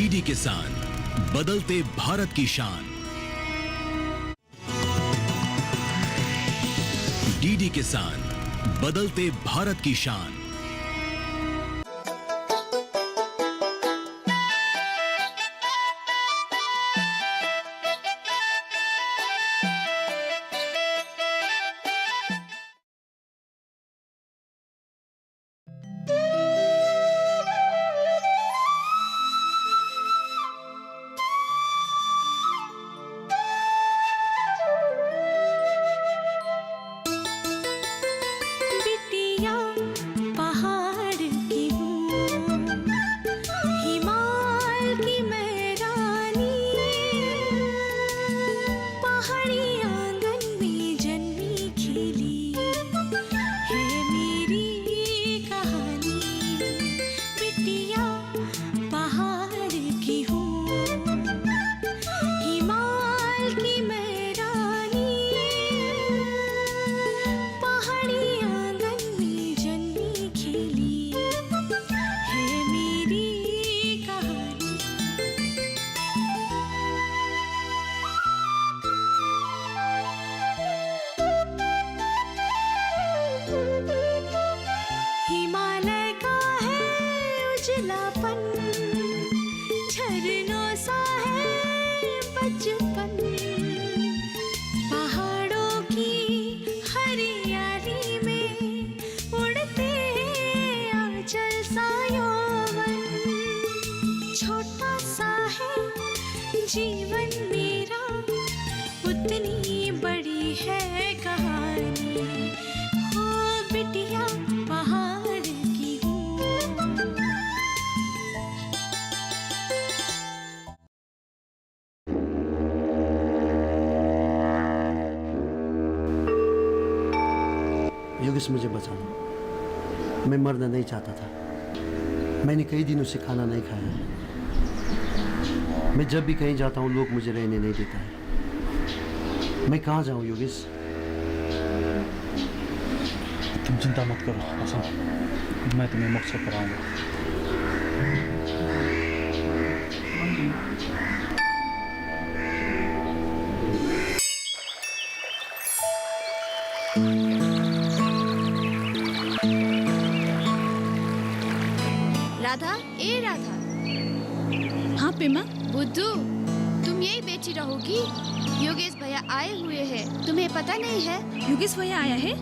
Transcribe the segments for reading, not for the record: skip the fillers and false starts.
DD किसान, बदलते भारत की शान। डीडी किसान, बदलते भारत की शान। झरनों सा है बचपन, पहाड़ों की हरियाली में उड़ते आंचल सा यौवन। छोटा सा है जीवन मेरा, उतनी बड़ी है कहानी। हो बिटिया पहाड़ की हूँ। योगेश मुझे बचा लो, मैं मरना नहीं चाहता था। मैंने कई दिनों से खाना नहीं खाया है। मैं जब भी कहीं जाता हूँ लोग मुझे रहने नहीं देता है। मैं कहाँ जाऊँ योगेश? तुम चिंता मत करो असम, मैं तुम्हें मोक्ष कराऊंगा। राधा, ए राधा। हाँ पेमा। बुद्धू, तुम यही बेची रहोगी? योगेश भैया आए हुए हैं, तुम्हें पता नहीं है? योगेश भैया आया है?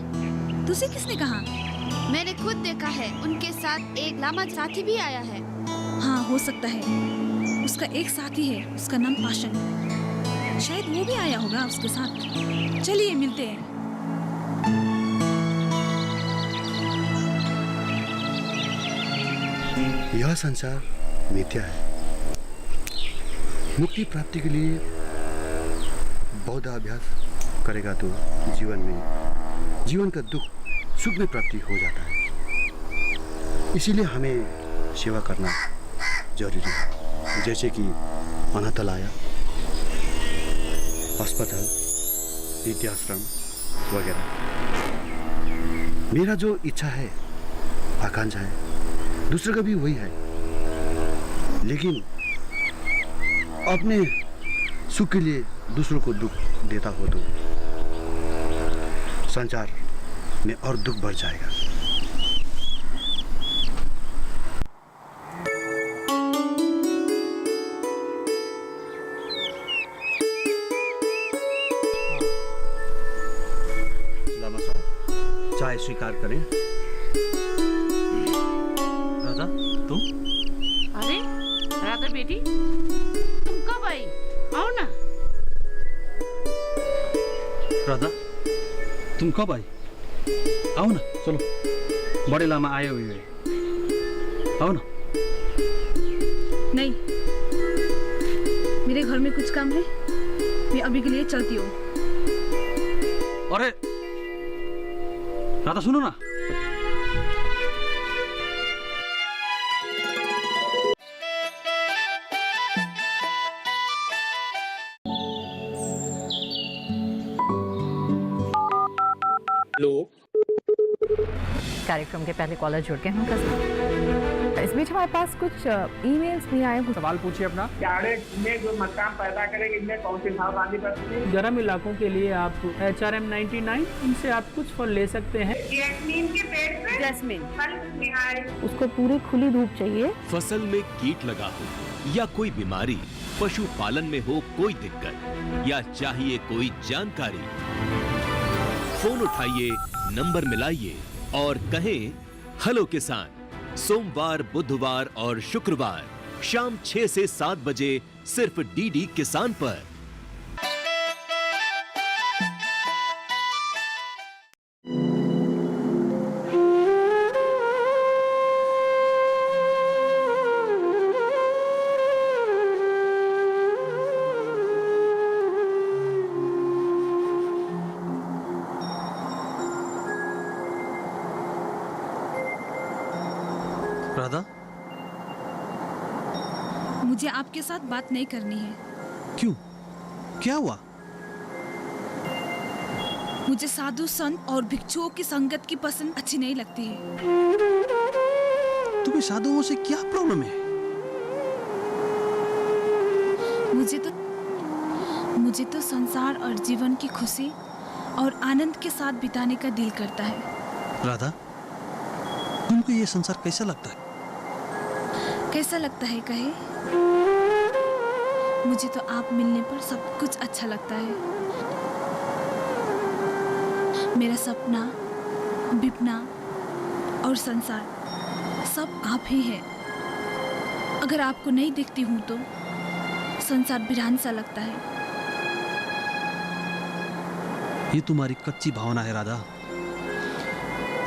तुझे किसने कहा? मैंने खुद देखा है, उनके साथ एक लामा साथी भी आया है। हाँ हो सकता है, उसका एक साथी है, उसका नाम पाशन, शायद वो भी आया होगा उसके साथ। चलिए मिलते हैं। यह संसार मिथ्या है। मुक्ति प्राप्ति के लिए बौद्ध अभ्यास करेगा तो जीवन का दुख सुख में प्राप्ति हो जाता है। इसीलिए हमें सेवा करना जरूरी है, जैसे कि अनाथालय, अस्पताल, वृद्धाश्रम वगैरह। मेरा जो इच्छा है, आकांक्षा है, दूसरे का भी वही है। लेकिन अपने सुख के लिए दूसरों को दुख देता हो तो संसार में और दुख बढ़ जाएगा। लामा साहब, चाय स्वीकार करें। राधा, तुम? अरे राधा बेटी, तुम कब आई? आओ ना। राधा, तुम कब आई? आओ ना, चलो। बड़े लामा आए हुए हैं, आओ ना। नहीं, मेरे घर में कुछ काम है, मैं अभी के लिए चलती हूँ। अरे राधा सुनो ना। कार्यक्रम के पहले कॉलर जुड़ गए हैं उनका साथ। इस बीच हमारे पास कुछ ईमेल्स भी आए हैं। सवाल पूछिए अपना। में जो मकान पैदा करेंगे इनमें कौन सी सावधानी बरतनी है? गर्म इलाकों के लिए आप HRM 99 इनसे आप कुछ फल ले सकते हैं। जैस्मीन के पेड़ पे जैस्मिन, फल निहाय। उसको पूरी खुली धूप चाहिए। फसल में कीट लगा हो या कोई बीमारी, पशुपालन में हो कोई दिक्कत या चाहिए कोई जानकारी, फोन उठाइए, नंबर मिलाइए और कहें हेलो किसान। सोमवार, बुधवार और शुक्रवार शाम 6 से 7 बजे सिर्फ DD किसान पर। राधा, मुझे आपके साथ बात नहीं करनी है। क्यों? क्या हुआ? मुझे साधु संत और भिक्षुओं की संगत की पसंद अच्छी नहीं लगती है। तुम्हें साधुओं से क्या प्रॉब्लम है? मुझे तो संसार और जीवन की खुशी और आनंद के साथ बिताने का दिल करता है। राधा, तुमको ये संसार कैसा लगता है? कैसा लगता है कहे? मुझे तो आप मिलने पर सब कुछ अच्छा लगता है। मेरा सपना, विपना और संसार सब आप ही हैं। अगर आपको नहीं देखती हूँ तो संसार वीरान सा लगता है। ये तुम्हारी कच्ची भावना है राधा।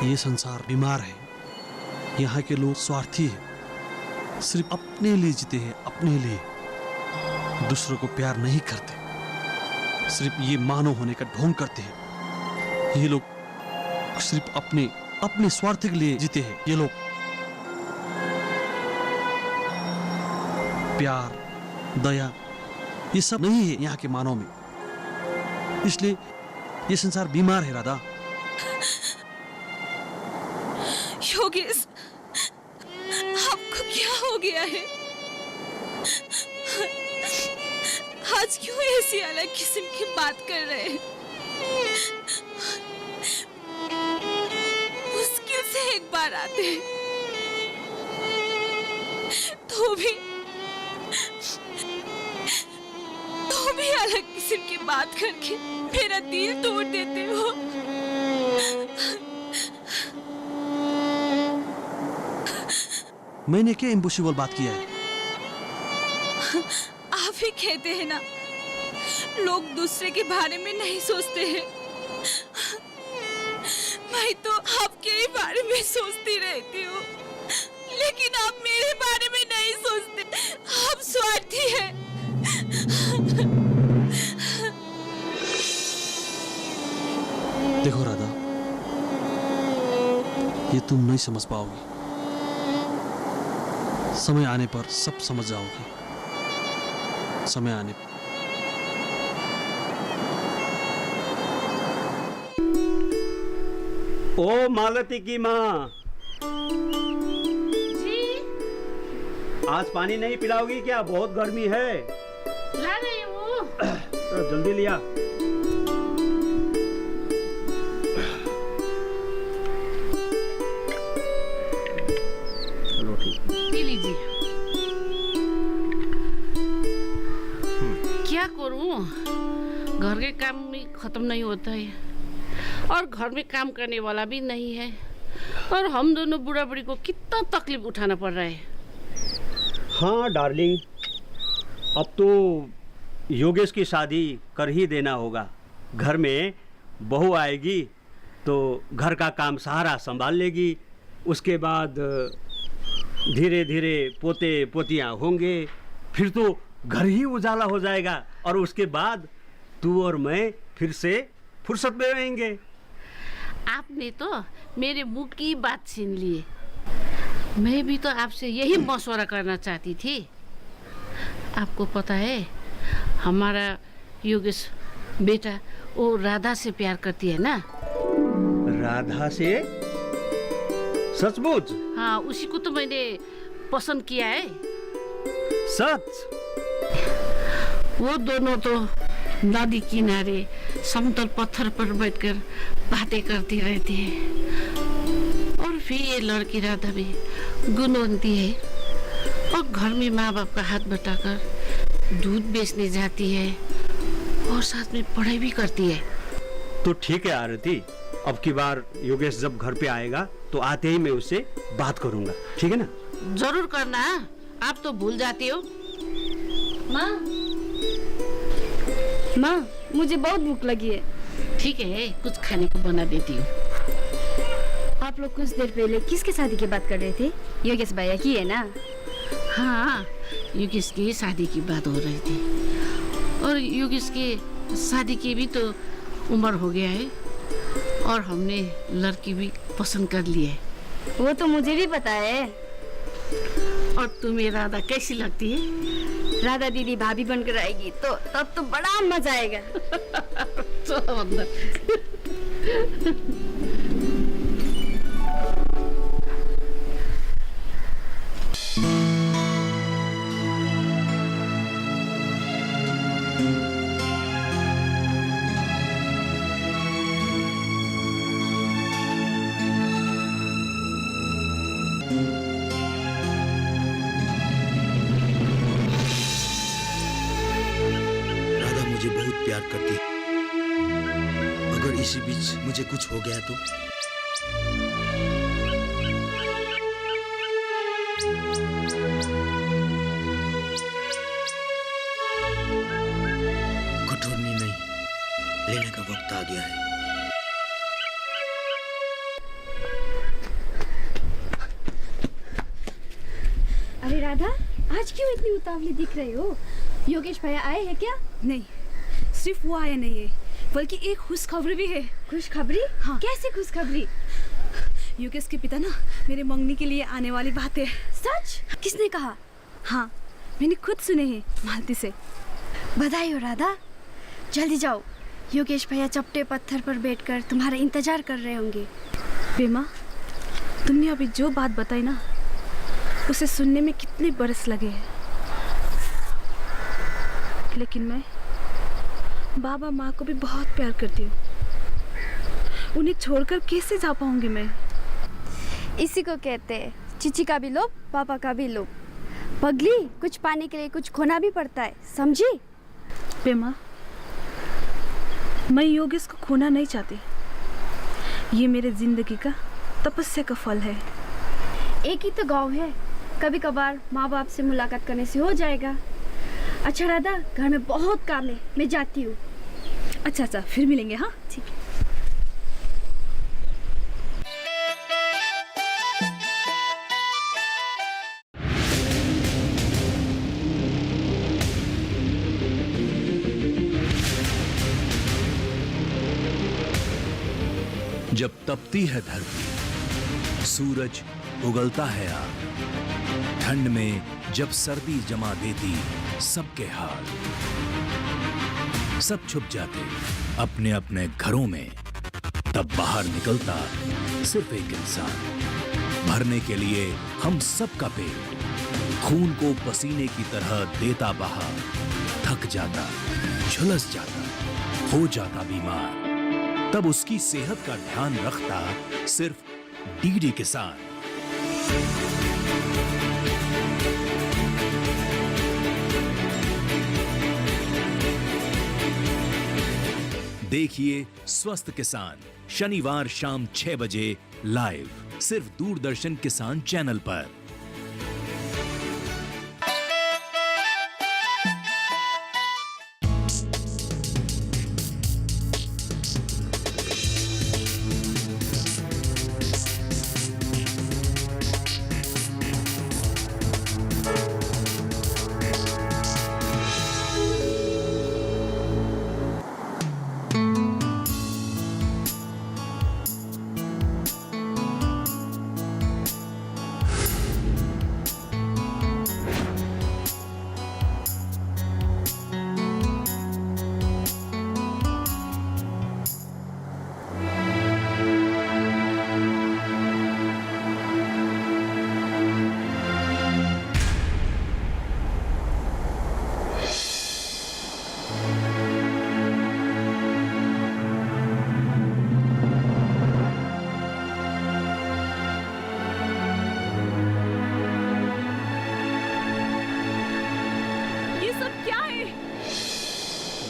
ये संसार बीमार है। यहाँ के लोग स्वार्थी हैं, सिर्फ अपने लिए जीते हैं, अपने लिए। दूसरों को प्यार नहीं करते, सिर्फ ये मानव होने का ढोंग करते हैं। ये लोग सिर्फ अपने स्वार्थ के लिए जीते हैं। ये लोग प्यार, दया ये सब नहीं है यहाँ के मानव में। इसलिए ये संसार बीमार है राधा। योगेश, आपको क्या हो गया है? आज क्यों ऐसी अलग किस्म की बात कर रहे हैं? मुश्किल से एक बार आते हैं तो भी अलग किस्म की बात करके मेरा दिल तोड़ देते हो। मैंने क्या इम्पॉसिबल बात किया है? आप ही कहते हैं ना, लोग दूसरे के बारे में नहीं सोचते हैं। मैं तो आपके ही बारे में सोचती रहती हूँ, लेकिन आप मेरे बारे में नहीं सोचते। आप स्वार्थी हैं। देखो राधा, ये तुम नहीं समझ पाओगी। समय आने पर सब समझ जाओगे। समय आने पर। ओ मालती की माँ, जी आज पानी नहीं पिलाओगी क्या? बहुत गर्मी है। ला रही हूँ। तो जल्दी लिया। चलो ठीक। पी लीजिए। क्या करूँ, घर के काम भी खत्म नहीं होता है और घर में काम करने वाला भी नहीं है, और हम दोनों बूढ़ा बूढ़ी को कितना तकलीफ उठाना पड़ रहा है। हाँ डार्लिंग, अब तो योगेश की शादी कर ही देना होगा। घर में बहू आएगी तो घर का काम सारा संभाल लेगी। उसके बाद धीरे धीरे पोते पोतियाँ होंगे, फिर तो घर ही उजाला हो जाएगा। और उसके बाद तू और मैं फिर से फुर्सत में रहेंगे। आपने तो मेरे मुंह की बात छीन ली। मैं भी तो आपसे यही मशवरा करना चाहती थी। आपको पता है, हमारा योगेश बेटा वो राधा से प्यार करती है ना। राधा से? सचमुच? हाँ, उसी को तो मैंने पसंद किया है। सच? वो दोनों तो नदी किनारे समतल पत्थर पर बैठकर बातें करती रहती है। और फिर ये लड़की राधा भी गुणवंती है और घर में माँ बाप का हाथ बटाकर दूध बेचने जाती है और साथ में पढ़ाई भी करती है। तो ठीक है आरती, अब की बार योगेश जब घर पे आएगा तो आते ही मैं उससे बात करूंगा, ठीक है ना? जरूर करना, आप तो भूल जाती हो। माँ, मुझे बहुत भूख लगी है। ठीक है, कुछ खाने को बना देती हूँ। आप लोग कुछ देर पहले किसके शादी की बात कर रहे थे? योगेश भैया की है ना? हाँ, योगेश की शादी की बात हो रही थी और योगेश के शादी की भी तो उम्र हो गया है और हमने लड़की भी पसंद कर ली है। वो तो मुझे भी पता है। और तुम्हें राधा कैसी लगती है? राधा दीदी भाभी बनकर आएगी तो तब तो बड़ा मजा आएगा। चलो अंदर। मुझे बहुत प्यार करती है। अगर इसी बीच मुझे कुछ हो गया तो? कठोर निर्णय लेने का वक्त आ गया है। अरे राधा, आज क्यों इतनी उतावली दिख रही हो? योगेश भैया आए हैं क्या? नहीं, सिर्फ वो आया नहीं है बल्कि एक खुशखबरी भी है। खुशखबरी? हाँ। कैसी खुशखबरी? योगेश के पिता ना मेरे मंगनी के लिए आने वाली बात है। सच? किसने कहा? हाँ, मैंने खुद सुने हैं मालती से। बधाई हो राधा, जल्दी जाओ। योगेश भैया चपटे पत्थर पर बैठकर तुम्हारा इंतजार कर रहे होंगे। बेमा, तुमने अभी जो बात बताई ना, उसे सुनने में कितने बरस लगे हैं, लेकिन मैं बाबा माँ को भी बहुत प्यार करती हूँ। उन्हें छोड़कर कैसे जा पाऊंगी मैं? इसी को कहते हैं चिची का भी लोभ, पापा का भी लोभ। पगली, कुछ पाने के लिए कुछ खोना भी पड़ता है, समझी? बेमा, मैं योगेश को खोना नहीं चाहती। ये मेरे जिंदगी का तपस्या का फल है। एक ही तो गाँव है, कभी कभार माँ बाप से मुलाकात करने से हो जाएगा। अच्छा राधा, घर में बहुत काम है, मैं जाती हूँ। अच्छा, फिर मिलेंगे। हाँ, ठीक है। जब तपती है धरती, सूरज उगलता है आग, ठंड में जब सर्दी जमा देती सबके हाल, सब छुप जाते अपने अपने घरों में, तब बाहर निकलता सिर्फ एक इंसान, भरने के लिए हम सबका पेट, खून को पसीने की तरह देता बहा, थक जाता, झुलस जाता, हो जाता बीमार, तब उसकी सेहत का ध्यान रखता सिर्फ डीडी किसान। देखिए स्वस्थ किसान शनिवार शाम 6 बजे लाइव, सिर्फ दूरदर्शन किसान चैनल पर।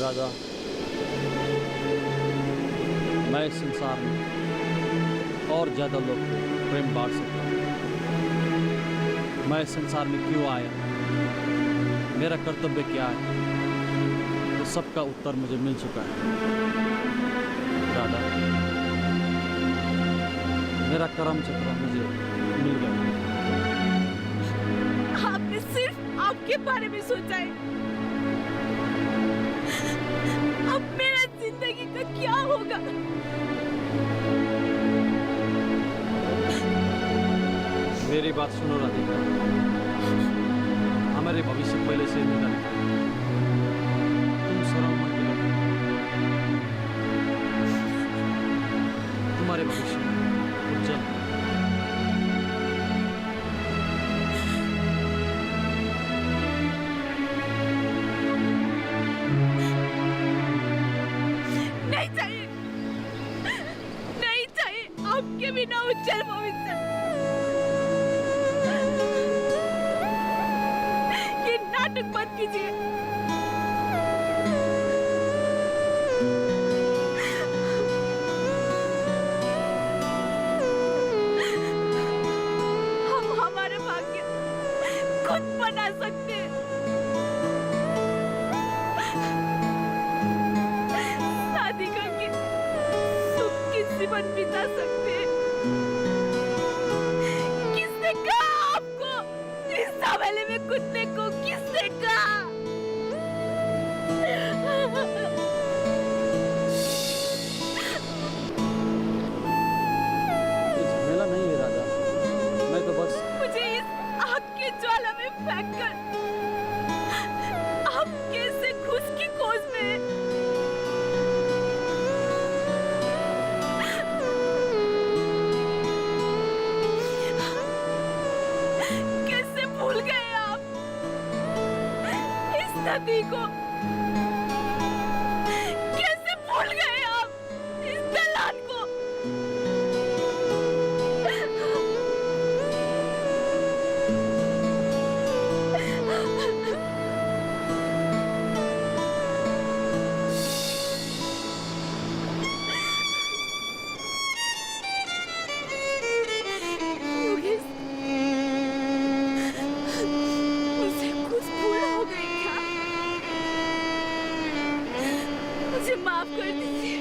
राधा, मैं इस संसार में और ज़्यादा लोग को प्रेम बांट सकता हूँ। मैं इस संसार में क्यों आया, मेरा कर्तव्य क्या है, तो सबका उत्तर मुझे मिल चुका है। राधा, मेरा कर्म चक्र मुझे मिल गया। आपने सिर्फ आपके बारे में सोचा है। अब मेरा जिंदगी का क्या होगा? मेरी बात सुनो राधिका, हमारे भविष्य पहले से निर्धारित है। तुम सरल मन के लोग, तुम्हारे भविष्य उज्जवल। नहीं चाहिए, नहीं चाहिए आपके बिना उज्जवल भविष्य। ये नाटक मत कीजिए। हम हमारे भाग्य खुद बना सकते हैं। शादी करके सुख की जीवन बिता सकते हैं। किसने कहा आपको इस हवेली में कूदने को? किसने कहा? ये झमेला नहीं है राधा, मैं तो बस मुझे इस आग की ज्वाला में फेंककर आप कैसे खुश की खोज में? कैसे भूल गए आप इस नदी को? कैसे भूल गए आप इस दलाल को? योगेश, मुझसे कुछ भूल हो गई क्या? मुझे माफ कर दीजिए।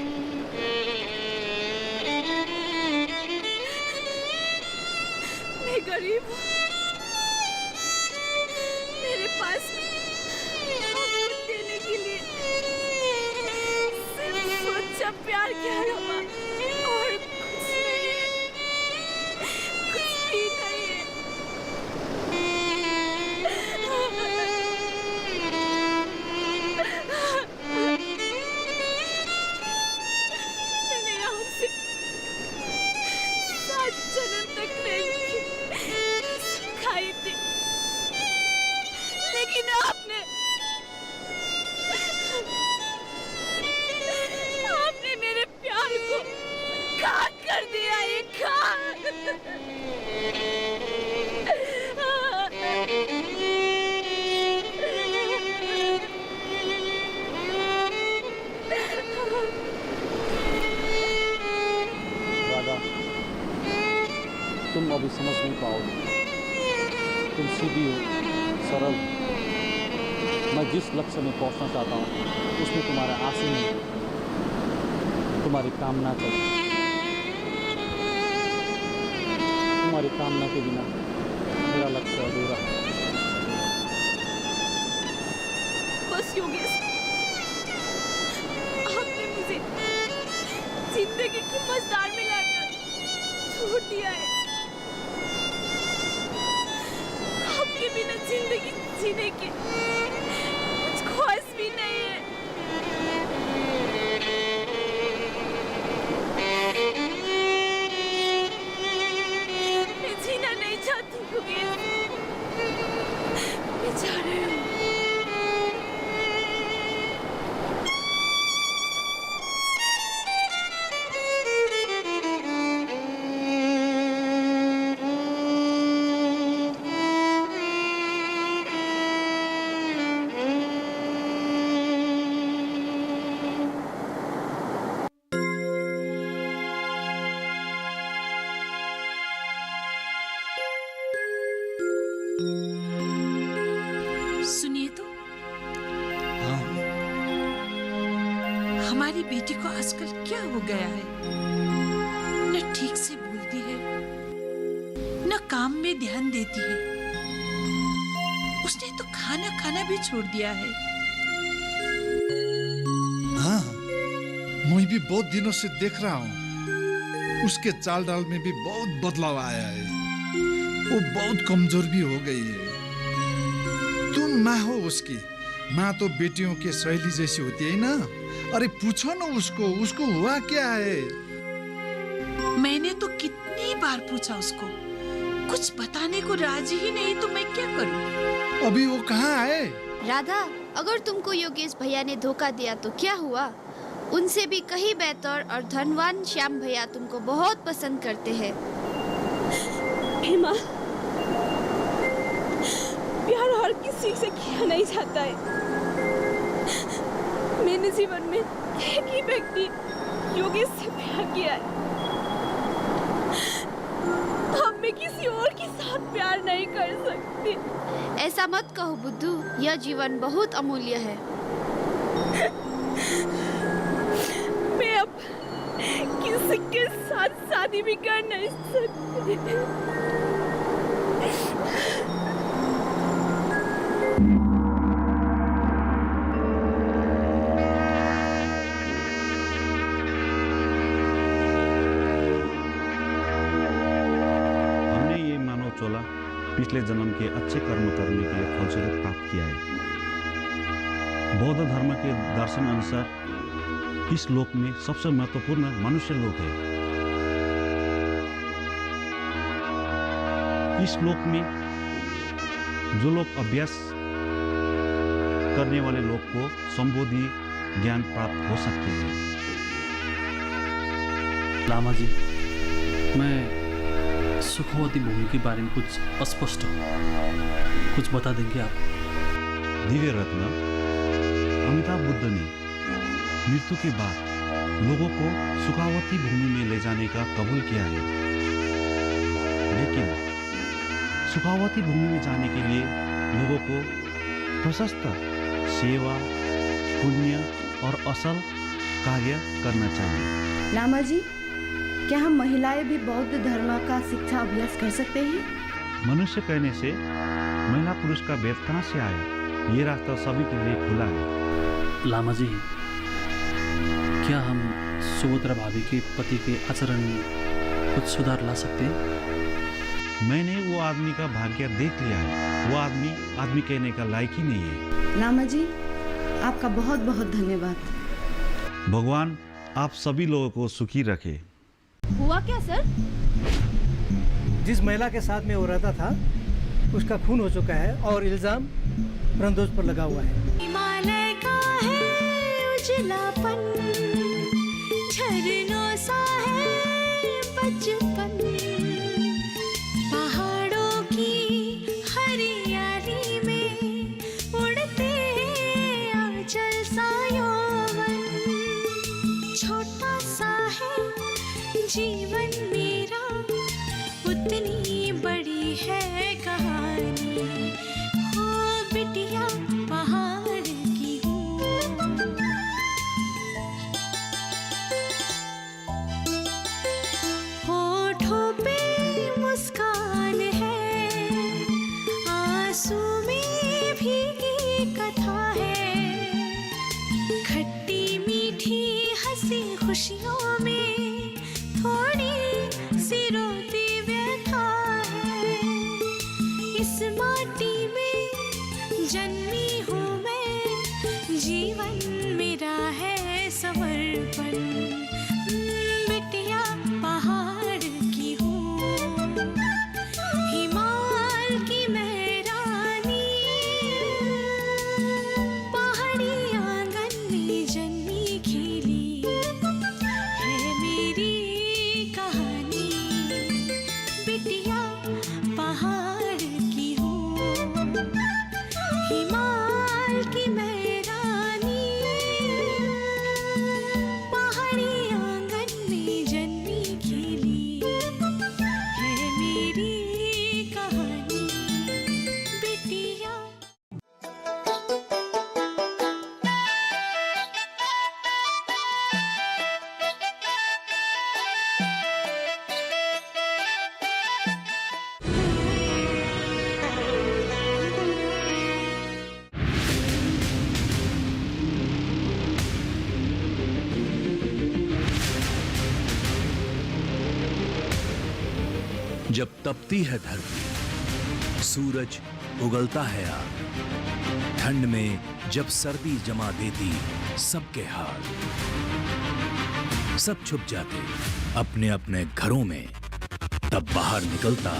मैं गरीब हूँ, मेरे पास आपको देने के लिए सिर्फ सच्चा प्यार के अलावा और कुछ नहीं है, कुछ भी नहीं है। मैंने आपसे 7 जन्म तक रहने की सिखाई थी, लेकिन आपने मेरे प्यार को खाक कर दिया। ये खाक। राधा, तुम अभी समझ नहीं पाओगे। तुम सीधी हो, सरल। मैं जिस लक्ष्य में पहुंचना चाहता हूँ उसमें तुम्हारा आसीन है, तुम्हारी कामना कर। तुम्हारी कामना के बिना मेरा लक्ष्य अधूरा है। बस योगेश, आपने मुझे जिंदगी की मझधार में लाकर छोड़ दिया है। आपके बिना जिंदगी जीने की कुछ ख्वाहिश भी नहीं है। मैं जीना नहीं चाहती योगेश, मैं जा रही हूँ। हमारी बेटी को आजकल क्या हो गया है? न ठीक से बोलती है, न काम में ध्यान देती है। उसने तो खाना खाना भी छोड़ दिया है। हाँ, मैं भी बहुत दिनों से देख रहा हूँ। उसके चाल डाल में भी बहुत बदलाव आया है। वो बहुत कमजोर भी हो गई है। तुम माँ हो उसकी। माँ तो बेटियों के सहेली जैसी होती है ना। अरे पूछो ना उसको हुआ क्या है? मैंने तो कितनी बार पूछा उसको, कुछ बताने को राजी ही नहीं। तो मैं क्या करूं? अभी वो कहाँ है? राधा, अगर तुमको योगेश भैया ने धोखा दिया तो क्या हुआ? उनसे भी कहीं बेहतर और धनवान श्याम भैया तुमको बहुत पसंद करते हैं। हेमा, प्यार हर किसी से किया नहीं जाता है। मैंने जीवन में एक ही व्यक्ति योगेश से प्यार किया है। अब मैं किसी और के साथ प्यार नहीं कर सकती। ऐसा मत कहो बुद्धू, यह जीवन बहुत अमूल्य है। मैं अब किसी के साथ शादी भी कर नहीं सकती। पिछले जन्म के अच्छे कर्म करने के फलस्वरूप प्राप्त किया है। बौद्ध धर्म के दर्शन अनुसार इस लोक में सबसे महत्वपूर्ण मनुष्य लोक है। इस लोक में जो लोग अभ्यास करने वाले लोग को संबोधि ज्ञान प्राप्त हो सकते हैं। लामा जी, मैं सुखवती भूमि के बारे में कुछ अस्पष्ट कुछ बता देंगे आप? दिव्य रत्न, अमिताभ बुद्ध ने मृत्यु के बाद लोगों को सुखावती भूमि में ले जाने का कबूल किया है। लेकिन सुखावती भूमि में जाने के लिए लोगों को प्रशस्त सेवा, पुण्य और असल कार्य करना चाहिए। लामा जी, क्या हम महिलाएं भी बौद्ध धर्म का शिक्षा अभ्यास कर सकते हैं? मनुष्य कहने से महिला पुरुष का भेद कहाँ से आया? ये रास्ता सभी के लिए खुला है। लामा जी, क्या हम सुभद्रा भाभी के पति के आचरण में कुछ सुधार ला सकते हैं? मैंने वो आदमी का भाग्य देख लिया है। वो आदमी कहने का लायक ही नहीं है। लामा जी, आपका बहुत बहुत धन्यवाद। भगवान आप सभी लोगों को सुखी रखे। हुआ क्या सर? जिस महिला के साथ में वो रहता था उसका खून हो चुका है और इल्जाम रंदोज पर लगा हुआ है। हिमालय का है उजलापन, झरनों सा है बचपन, पहाड़ों की हरियाली में उड़ते आंचल सा यौवन, छोटा सा है जीवन मेरा, उतनी बड़ी है कहानी। हो बिटिया पहाड़ की हूँ, होठों पे मुस्कान है, आंसू में भीगी कथा है, खट्टी मीठी हंसी खुशियों में थोड़ी सी रोती व्यथा है। इस माटी में जन्मी हूँ मैं, जीवन मेरा है समर्पण, बिटिया पहाड़ की हूँ, हिमाल की मैं रानी। जब तपती है धरती, सूरज उगलता है आग, ठंड में जब सर्दी जमा देती सबके हाल, सब छुप जाते अपने अपने घरों में, तब बाहर निकलता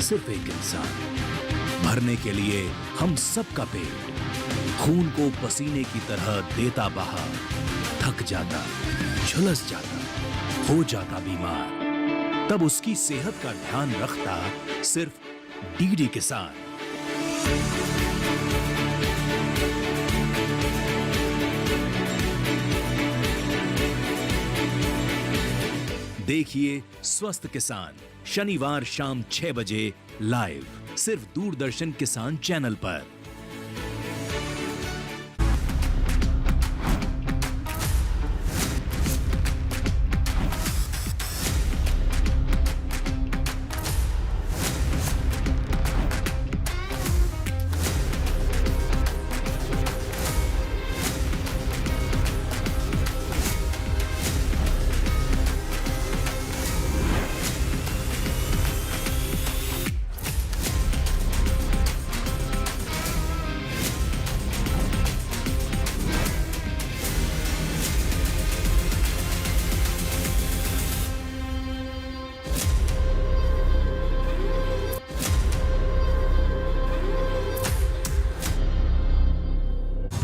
सिर्फ एक इंसान, भरने के लिए हम सबका पेट, खून को पसीने की तरह देता बहा, थक जाता, झुलस जाता, हो जाता बीमार, तब उसकी सेहत का ध्यान रखता सिर्फ डीडी किसान। देखिए स्वस्थ किसान शनिवार शाम 6 बजे लाइव सिर्फ दूरदर्शन किसान चैनल पर।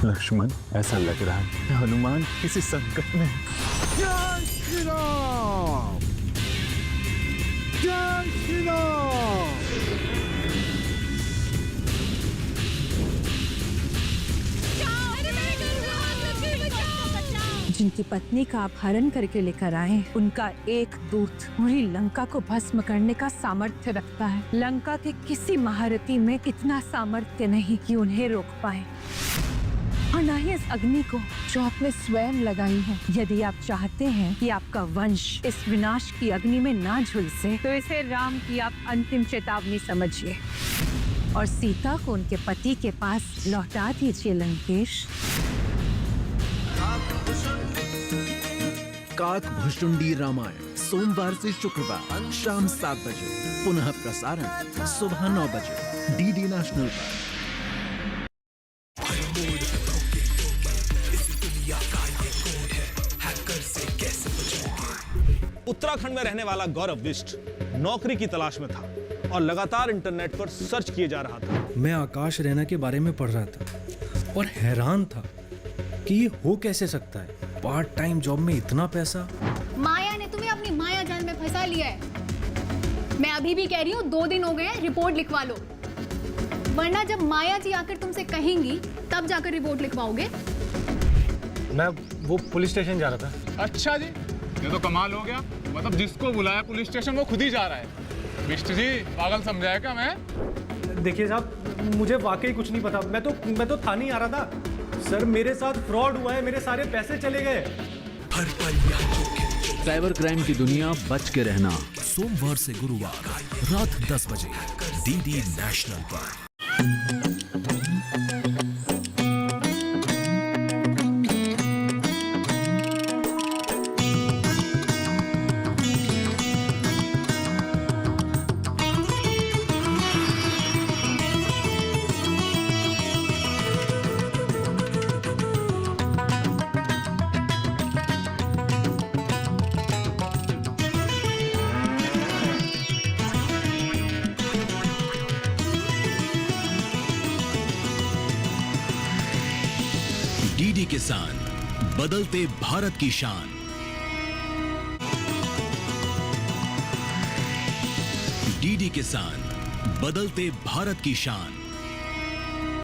लक्ष्मण, ऐसा लग रहा है हनुमान किसी संकट में। जय श्री राम, जय श्री राम। जिनकी पत्नी का अपहरण करके लेकर आए, उनका एक दूत पूरी लंका को भस्म करने का सामर्थ्य रखता है। लंका के किसी महारथी में इतना सामर्थ्य नहीं कि उन्हें रोक पाए, और न ही इस अग्नि को जो आपने स्वयं लगाई है। यदि आप चाहते हैं कि आपका वंश इस विनाश की अग्नि में ना झुलसे, तो इसे राम की आप अंतिम चेतावनी समझिए और सीता को उनके पति के पास लौटा दीजिए। लंकेश। काक भुशुंडी रामायण सोमवार से शुक्रवार शाम 7 बजे, पुनः प्रसारण सुबह 9 बजे डीडी नेशनल पर। उत्तराखंड में रहने वाला गौरव बिष्ट नौकरी की तलाश में था और लगातार इंटरनेट पर सर्च किए जा रहा था। मैं आकाश रैना के बारे में पढ़ रहा था और हैरान था कि ये हो कैसे सकता है। पार्ट टाइम जॉब में इतना पैसा। माया ने तुम्हें अपनी माया जाल में फंसा लिया है। मैं अभी भी कह रही हूँ 2 दिन हो गए हैं, रिपोर्ट लिखवा लो, वरना जब माया जी आकर तुमसे कहेंगी तब जाकर रिपोर्ट लिखवाओगे। मैं वो पुलिस स्टेशन जा रहा था। अच्छा जी, ये तो कमाल हो गया। मतलब जिसको बुलाया पुलिस स्टेशन वो खुद ही जा रहा है। बिष्ट जी पागल समझाया क्या मैं? देखिए साहब, मुझे वाकई कुछ नहीं पता। मैं तो थाने ही आ रहा था। सर, मेरे साथ फ्रॉड हुआ है, मेरे सारे पैसे चले गए। साइबर क्राइम की दुनिया बच के रहना, सोमवार से गुरुवार रात 10 बजे डीडी नेशनल पर। डीडी किसान, बदलते भारत की शान। डीडी किसान, बदलते भारत की शान।